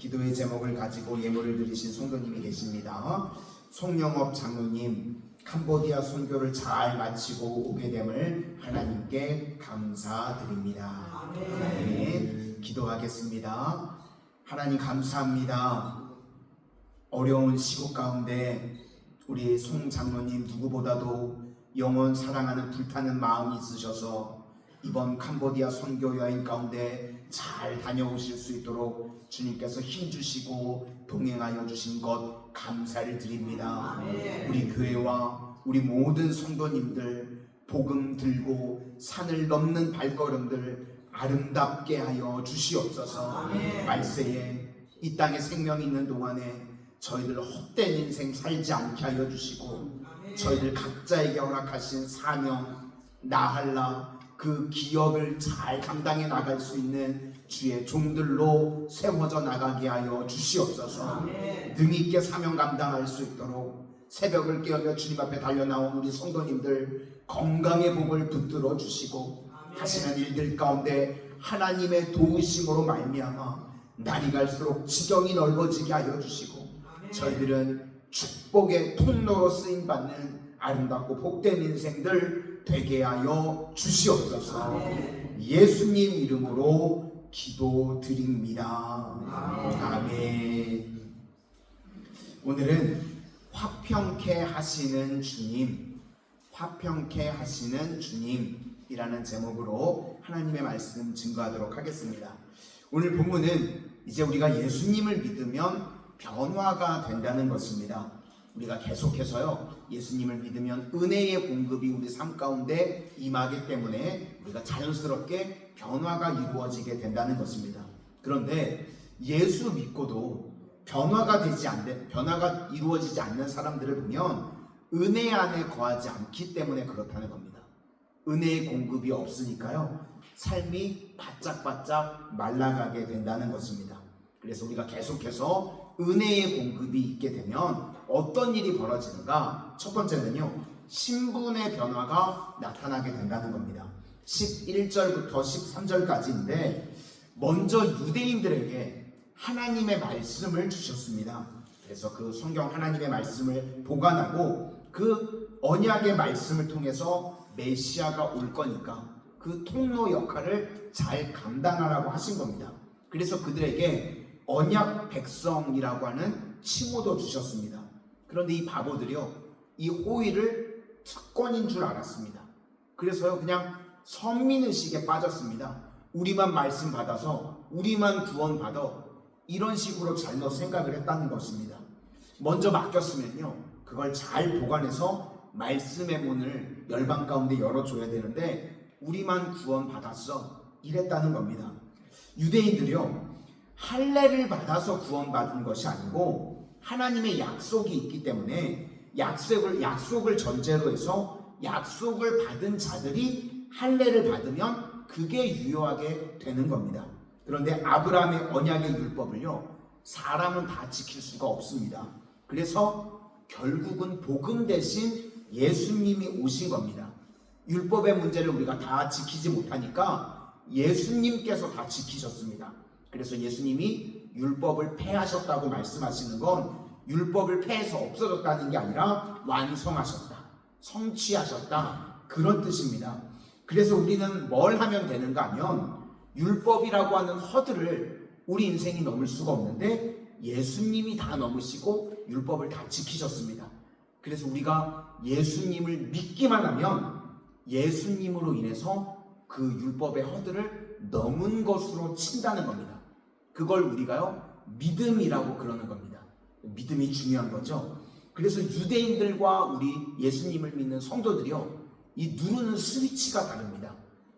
기도의 제목을 가지고 예물을 드리신 성도님이 계십니다. 송영업 장로님, 캄보디아 선교를 잘 마치고 오게 됨을 하나님께 감사드립니다. 네, 기도하겠습니다. 하나님 감사합니다. 어려운 시국 가운데 우리 송 장로님 누구보다도 영혼 사랑하는 불타는 마음이 있으셔서 이번 캄보디아 선교 여행 가운데 잘 다녀오실 수 있도록 주님께서 힘주시고 동행하여 주신 것 감사를 드립니다. 우리 교회와 우리 모든 성도님들 복음 들고 산을 넘는 발걸음들 아름답게 하여 주시옵소서. 말세에 이 땅에 생명이 있는 동안에 저희들 헛된 인생 살지 않게 하여 주시고 저희들 각자에게 허락하신 사명 나할라 그 기업을 잘 감당해 나갈 수 있는 주의 종들로 세워져 나가게 하여 주시옵소서. 능히 있게 사명 감당할 수 있도록 새벽을 깨우며 주님 앞에 달려나온 우리 성도님들 건강의 복을 붙들어 주시고 하시는 일들 가운데 하나님의 도우심으로 말미암아 날이 갈수록 지경이 넓어지게 하여 주시고 저희들은 축복의 통로로 쓰임받는 아름답고 복된 인생들 되게 하여 주시옵소서. 예수님 이름으로 기도드립니다. 아멘. 오늘은 화평케 하시는 주님, 화평케 하시는 주님이라는 제목으로 하나님의 말씀 증거하도록 하겠습니다. 오늘 본문은 이제 우리가 예수님을 믿으면 변화가 된다는 것입니다. 우리가 계속해서요 예수님을 믿으면 은혜의 공급이 우리 삶 가운데 임하기 때문에 우리가 자연스럽게 변화가 이루어지게 된다는 것입니다. 그런데 예수 믿고도 변화가 이루어지지 않는 사람들을 보면 은혜 안에 거하지 않기 때문에 그렇다는 겁니다. 은혜의 공급이 없으니까요 삶이 바짝바짝 말라가게 된다는 것입니다. 그래서 우리가 계속해서 은혜의 공급이 있게 되면 어떤 일이 벌어지는가? 첫 번째는요 신분의 변화가 나타나게 된다는 겁니다. 11절부터 13절까지인데 먼저 유대인들에게 하나님의 말씀을 주셨습니다. 그래서 그 성경 하나님의 말씀을 보관하고 그 언약의 말씀을 통해서 메시아가 올 거니까 그 통로 역할을 잘 감당하라고 하신 겁니다. 그래서 그들에게 언약 백성이라고 하는 칭호도 주셨습니다. 그런데 이 바보들이요 이 호의를 특권인 줄 알았습니다. 그래서요 그냥 선민의식에 빠졌습니다. 우리만 말씀 받아서 우리만 구원 받아 이런 식으로 잘못 생각을 했다는 것입니다. 먼저 맡겼으면요 그걸 잘 보관해서 말씀의 문을 열방 가운데 열어줘야 되는데 우리만 구원 받았어 이랬다는 겁니다. 유대인들이요 할례를 받아서 구원받은 것이 아니고 하나님의 약속이 있기 때문에 약속을 전제로 해서 약속을 받은 자들이 할례를 받으면 그게 유효하게 되는 겁니다. 그런데 아브라함의 언약의 율법을요 사람은 다 지킬 수가 없습니다. 그래서 결국은 복음 대신 예수님이 오신 겁니다. 율법의 문제를 우리가 다 지키지 못하니까 예수님께서 다 지키셨습니다. 그래서 예수님이 율법을 폐하셨다고 말씀하시는 건 율법을 폐해서 없어졌다는 게 아니라 완성하셨다, 성취하셨다 그런 뜻입니다. 그래서 우리는 뭘 하면 되는가 하면 율법이라고 하는 허들을 우리 인생이 넘을 수가 없는데 예수님이 다 넘으시고 율법을 다 지키셨습니다. 그래서 우리가 예수님을 믿기만 하면 예수님으로 인해서 그 율법의 허들을 넘은 것으로 친다는 겁니다. 그걸 우리가요 믿음이라고 그러는 겁니다. 믿음이 중요한 거죠. 그래서 유대인들과 우리 예수님을 믿는 성도들이요 이 누르는 스위치가 다릅니다.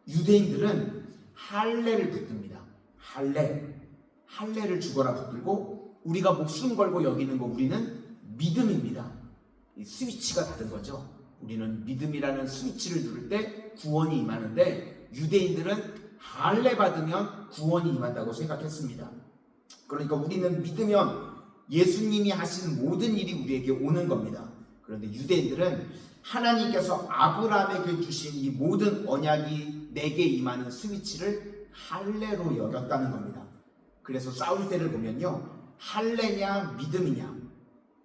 유대인들은 할례를 붙듭니다. 할례를 죽어라 붙들고 우리가 목숨 걸고 여기는 거 우리는 믿음입니다. 이 스위치가 다른 거죠. 우리는 믿음이라는 스위치를 누를 때 구원이 임하는데 유대인들은 할례 받으면 구원이 임한다고 생각했습니다. 그러니까 우리는 믿으면 예수님이 하신 모든 일이 우리에게 오는 겁니다. 그런데 유대인들은 하나님께서 아브라함에게 주신 이 모든 언약이 내게 임하는 스위치를 할례로 여겼다는 겁니다. 그래서 싸울 때를 보면요, 할례냐 믿음이냐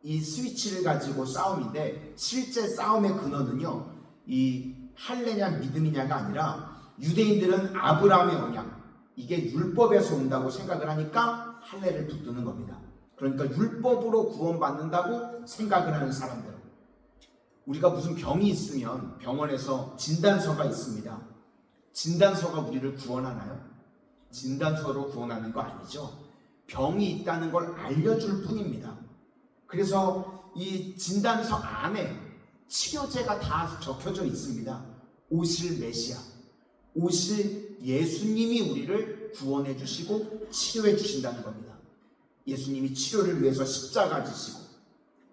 이 스위치를 가지고 싸움인데, 실제 싸움의 근원은요 이 할례냐 믿음이냐가 아니라 유대인들은 아브라함의 언약, 이게 율법에서 온다고 생각을 하니까 할례를 붙드는 겁니다. 그러니까 율법으로 구원받는다고 생각을 하는 사람들, 우리가 무슨 병이 있으면 병원에서 진단서가 있습니다. 진단서가 우리를 구원하나요? 진단서로 구원하는 거 아니죠. 병이 있다는 걸 알려줄 뿐입니다. 그래서 이 진단서 안에 치료제가 다 적혀져 있습니다. 오실 메시아, 오실 예수님이 우리를 구원해 주시고 치료해 주신다는 겁니다. 예수님이 치료를 위해서 십자가 지시고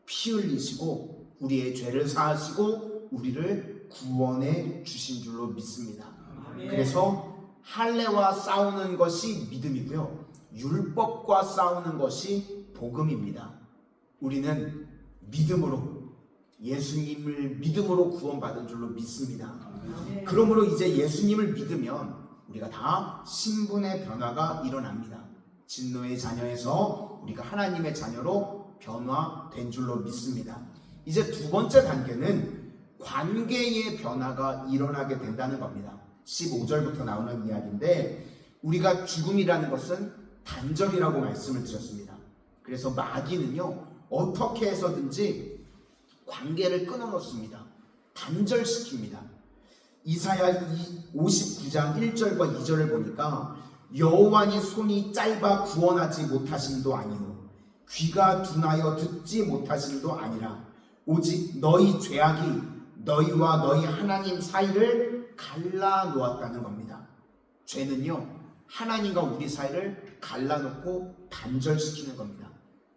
피 흘리시고 우리의 죄를 사하시고 우리를 구원해 주신 줄로 믿습니다. 그래서 할례와 싸우는 것이 믿음이고요, 율법과 싸우는 것이 복음입니다. 우리는 믿음으로, 예수님을 믿음으로 구원받은 줄로 믿습니다. 그러므로 이제 예수님을 믿으면 우리가 다 신분의 변화가 일어납니다. 진노의 자녀에서 우리가 하나님의 자녀로 변화된 줄로 믿습니다. 이제 두 번째 단계는 관계의 변화가 일어나게 된다는 겁니다. 15절부터 나오는 이야기인데, 우리가 죽음이라는 것은 단절이라고 말씀을 드렸습니다. 그래서 마귀는요 어떻게 해서든지 관계를 끊어놓습니다. 단절시킵니다. 이사야 59장 1절과 2절을 보니까 여호와의 손이 짧아 구원하지 못하심도 아니요 귀가 둔하여 듣지 못하심도 아니라 오직 너희 죄악이 너희와 너희 하나님 사이를 갈라놓았다는 겁니다. 죄는요 하나님과 우리 사이를 갈라놓고 단절시키는 겁니다.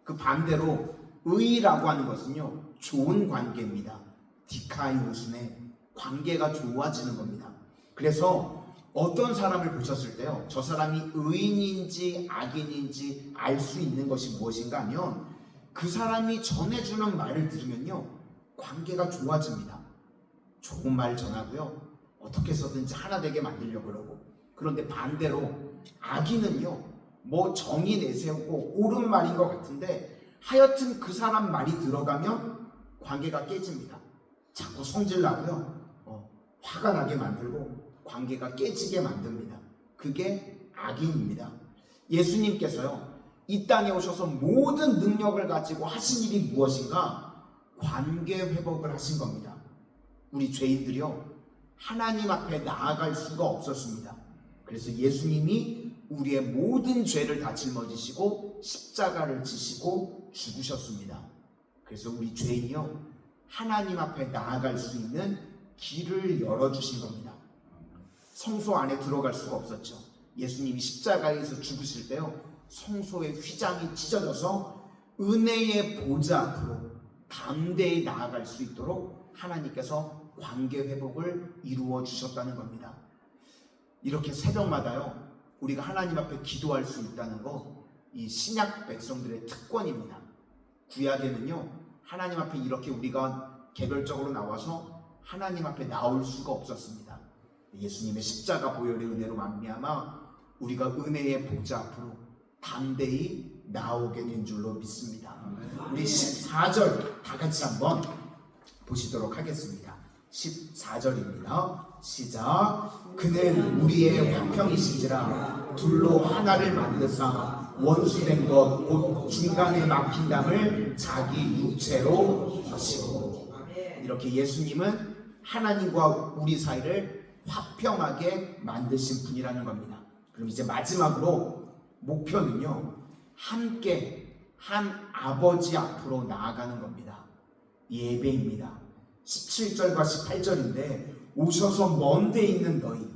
그 반대로 의라고 하는 것은요 좋은 관계입니다. 디카이오순의 관계가 좋아지는 겁니다. 그래서 어떤 사람을 보셨을 때요, 저 사람이 의인인지 악인인지 알 수 있는 것이 무엇인가 하면, 그 사람이 전해주는 말을 들으면요 관계가 좋아집니다. 좋은 말 전하고요 어떻게 해서든지 하나 되게 만들려고 그러고. 그런데 반대로 악인은요 뭐 정의 내세우고 옳은 말인 것 같은데 하여튼 그 사람 말이 들어가면 관계가 깨집니다. 자꾸 성질나고요 화가 나게 만들고 관계가 깨지게 만듭니다. 그게 악인입니다. 예수님께서요 이 땅에 오셔서 모든 능력을 가지고 하신 일이 무엇인가? 관계 회복을 하신 겁니다. 우리 죄인들이요 하나님 앞에 나아갈 수가 없었습니다. 그래서 예수님이 우리의 모든 죄를 다 짊어지시고 십자가를 지시고 죽으셨습니다. 그래서 우리 죄인이요 하나님 앞에 나아갈 수 있는 길을 열어주신 겁니다. 성소 안에 들어갈 수가 없었죠. 예수님이 십자가에서 죽으실 때요 성소의 휘장이 찢어져서 은혜의 보좌 앞으로 담대히 나아갈 수 있도록 하나님께서 관계 회복을 이루어 주셨다는 겁니다. 이렇게 새벽마다요 우리가 하나님 앞에 기도할 수 있다는 거, 이 신약 백성들의 특권입니다. 구약에는요 하나님 앞에 이렇게 우리가 개별적으로 나와서 하나님 앞에 나올 수가 없었습니다. 예수님의 십자가 보혈의 은혜로 말미암아 우리가 은혜의 보좌 앞으로 담대히 나오게 된 줄로 믿습니다. 우리 14절 다 같이 한번 보시도록 하겠습니다. 14절입니다. 시작. 그는 우리의 화평이신지라 둘로 하나를 만드사 원수된 것 곧 중간에 막힌 담을 자기 육체로 하시고. 이렇게 예수님은 하나님과 우리 사이를 화평하게 만드신 분이라는 겁니다. 그럼 이제 마지막으로 목표는요 함께 한 아버지 앞으로 나아가는 겁니다. 예배입니다. 17절과 18절인데 오셔서 먼 데 있는 너희,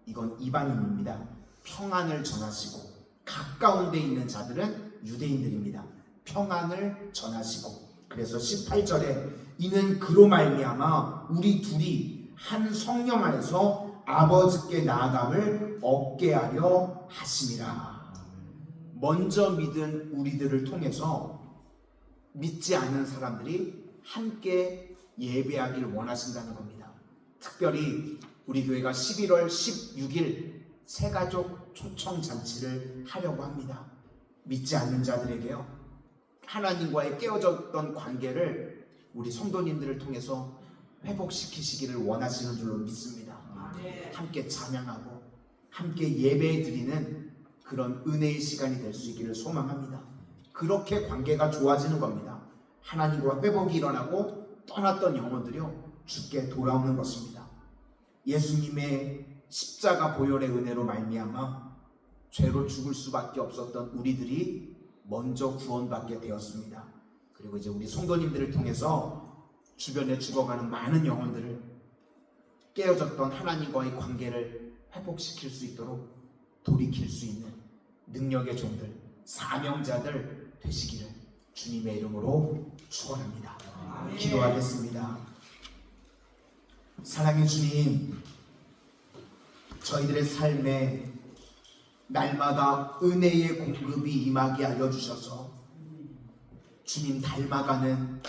이건 이방인입니다. 평안을 전하시고 가까운 데 있는 자들은 유대인들입니다. 평안을 전하시고. 그래서 18절에 이는 그로 말미암아 우리 둘이 한 성령 안에서 아버지께 나아감을 얻게 하려 하심이라. 먼저 믿은 우리들을 통해서 믿지 않는 사람들이 함께 예배하길 원하신다는 겁니다. 특별히 우리 교회가 11월 16일 새가족 초청잔치를 하려고 합니다. 믿지 않는 자들에게요, 하나님과의 깨어졌던 관계를 우리 성도님들을 통해서 회복시키시기를 원하시는 줄로 믿습니다. 함께 찬양하고 함께 예배 드리는 그런 은혜의 시간이 될 수 있기를 소망합니다. 그렇게 관계가 좋아지는 겁니다. 하나님과 회복이 일어나고 떠났던 영혼들이요, 주께 돌아오는 것입니다. 예수님의 십자가 보혈의 은혜로 말미암아 죄로 죽을 수밖에 없었던 우리들이 먼저 구원받게 되었습니다. 그리고 이제 우리 성도님들을 통해서 주변에 죽어가는 많은 영혼들을 깨어졌던 하나님과의 관계를 회복시킬 수 있도록 돌이킬 수 있는 능력의 종들, 사명자들 되시기를 주님의 이름으로 축원합니다. 기도하겠습니다. 사랑의 주님, 저희들의 삶에 날마다 은혜의 공급이 임하게 하여 주셔서 주님 닮아가는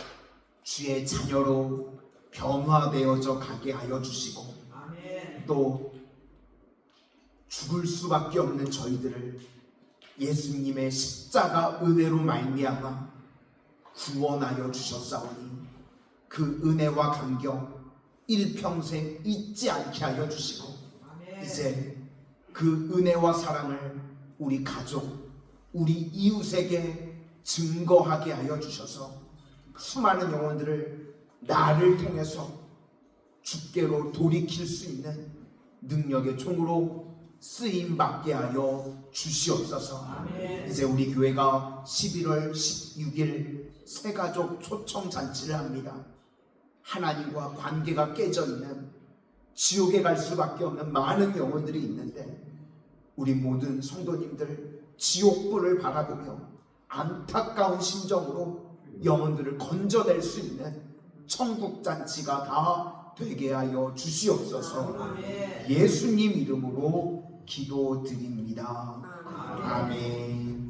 주의 자녀로 변화되어져 가게 하여 주시고, 또 죽을 수밖에 없는 저희들을 예수님의 십자가 은혜로 말미암아 구원하여 주셨사오니 그 은혜와 감격 일평생 잊지 않게 하여 주시고, 이제 그 은혜와 사랑을 우리 가족, 우리 이웃에게 증거하게 하여 주셔서 수많은 영혼들을 나를 통해서 주께로 돌이킬 수 있는 능력의 종으로 쓰임받게 하여 주시옵소서. 이제 우리 교회가 11월 16일 새가족 초청잔치를 합니다. 하나님과 관계가 깨져 있는, 지옥에 갈 수밖에 없는 많은 영혼들이 있는데, 우리 모든 성도님들 지옥불을 바라보며 안타까운 심정으로 영혼들을 건져낼 수 있는 천국잔치가 다 되게 하여 주시옵소서. 예수님 이름으로 기도드립니다. 아멘.